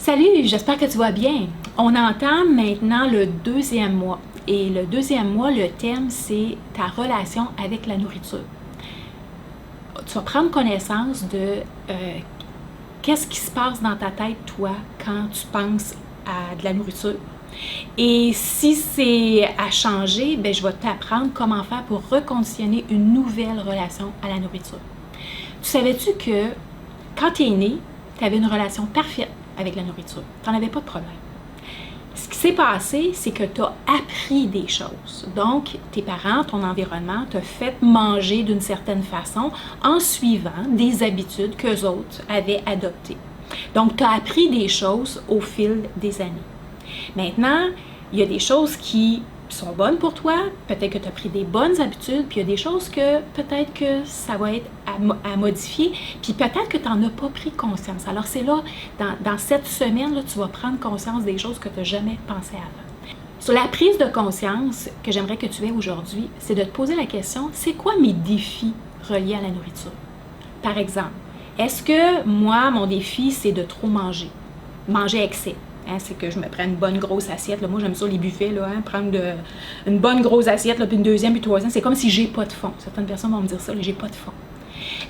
Salut, j'espère que tu vas bien. On entame maintenant le deuxième mois. Et le deuxième mois, le thème, c'est ta relation avec la nourriture. Tu vas prendre connaissance de qu'est-ce qui se passe dans ta tête, toi, quand tu penses à de la nourriture. Et si c'est à changer, ben, je vais t'apprendre comment faire pour reconditionner une nouvelle relation à la nourriture. Tu savais-tu que quand tu es né, tu avais une relation parfaite avec la nourriture? Tu n'en avais pas de problème. Ce qui s'est passé, c'est que tu as appris des choses. Donc, tes parents, ton environnement t'a fait manger d'une certaine façon en suivant des habitudes qu'eux autres avaient adoptées. Donc, tu as appris des choses au fil des années. Maintenant, il y a des choses qui sont bonnes pour toi, peut-être que tu as pris des bonnes habitudes, puis il y a des choses que peut-être que ça va être à modifier, puis peut-être que tu n'en as pas pris conscience. Alors c'est là, dans cette semaine-là, tu vas prendre conscience des choses que tu n'as jamais pensé avant. Sur la prise de conscience que j'aimerais que tu aies aujourd'hui, c'est de te poser la question, c'est quoi mes défis reliés à la nourriture? Par exemple, est-ce que moi, mon défi, c'est de trop manger? Manger excès. Hein, c'est que je me prends une bonne grosse assiette. Là. Moi, j'aime ça, les buffets, là, hein, prendre une bonne grosse assiette, là, puis une deuxième, puis une troisième. C'est comme si j'ai pas de fond. Certaines personnes vont me dire ça, j'ai pas de fond.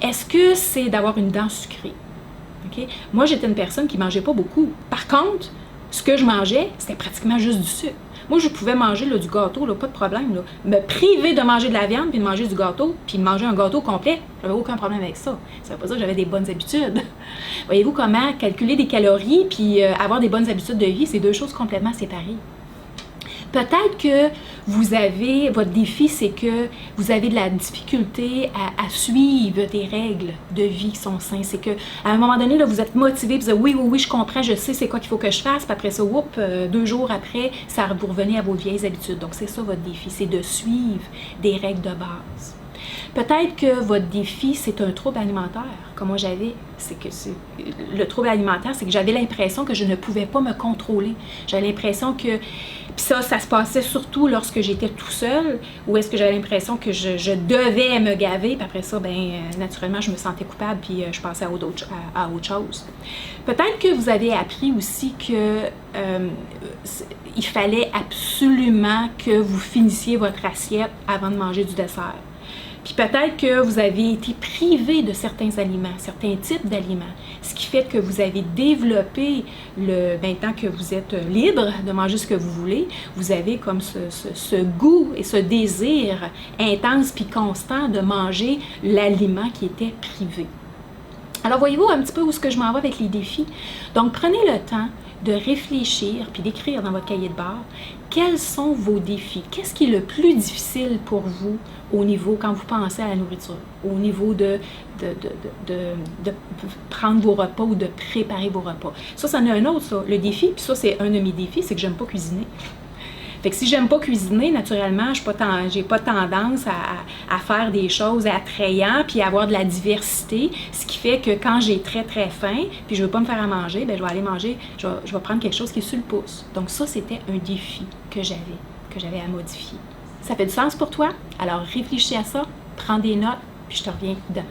Est-ce que c'est d'avoir une dent sucrée? Okay? Moi, j'étais une personne qui mangeait pas beaucoup. Par contre, ce que je mangeais, c'était pratiquement juste du sucre. Moi, je pouvais manger là, du gâteau, là, pas de problème. Là. Me priver de manger de la viande, puis de manger du gâteau, puis de manger un gâteau complet, j'avais aucun problème avec ça. Ça veut pas dire que j'avais des bonnes habitudes. Voyez-vous comment calculer des calories puis avoir des bonnes habitudes de vie, c'est deux choses complètement séparées. Peut-être que votre défi, c'est que vous avez de la difficulté à suivre des règles de vie qui sont saines. C'est qu'à un moment donné, là, vous êtes motivé, vous dites oui, je comprends, je sais c'est quoi qu'il faut que je fasse, puis après ça, 2 jours après, vous revenez à vos vieilles habitudes. Donc c'est ça votre défi, c'est de suivre des règles de base. Peut-être que votre défi, c'est un trouble alimentaire, comme moi j'avais. Le trouble alimentaire, c'est que j'avais l'impression que je ne pouvais pas me contrôler. J'avais l'impression que... Puis ça se passait surtout lorsque j'étais tout seul, ou est-ce que j'avais l'impression que je devais me gaver, puis après ça, naturellement, je me sentais coupable, puis je passais à autre chose. Peut-être que vous avez appris aussi que il fallait absolument que vous finissiez votre assiette avant de manger du dessert. Puis peut-être que vous avez été privé de certains aliments, certains types d'aliments, ce qui fait que vous avez développé, maintenant que vous êtes libre de manger ce que vous voulez, vous avez comme ce goût et ce désir intense puis constant de manger l'aliment qui était privé. Alors voyez-vous un petit peu où est-ce que je m'en vais avec les défis? Donc prenez le temps de réfléchir puis d'écrire dans votre cahier de bord quels sont vos défis. Qu'est-ce qui est le plus difficile pour vous au niveau, quand vous pensez à la nourriture, au niveau de prendre vos repas ou de préparer vos repas. Ça, c'en est un autre, ça. Le défi, puis ça, c'est un de mes défis, c'est que j'aime pas cuisiner. Fait que si j'aime pas cuisiner, naturellement, j'ai pas tendance à faire des choses attrayantes puis à avoir de la diversité, ce qui fait que quand j'ai très très faim puis je veux pas me faire à manger, je vais aller manger, je vais prendre quelque chose qui est sur le pouce. Donc ça, c'était un défi que j'avais à modifier. Ça fait du sens pour toi? Alors réfléchis à ça, prends des notes, puis je te reviens demain.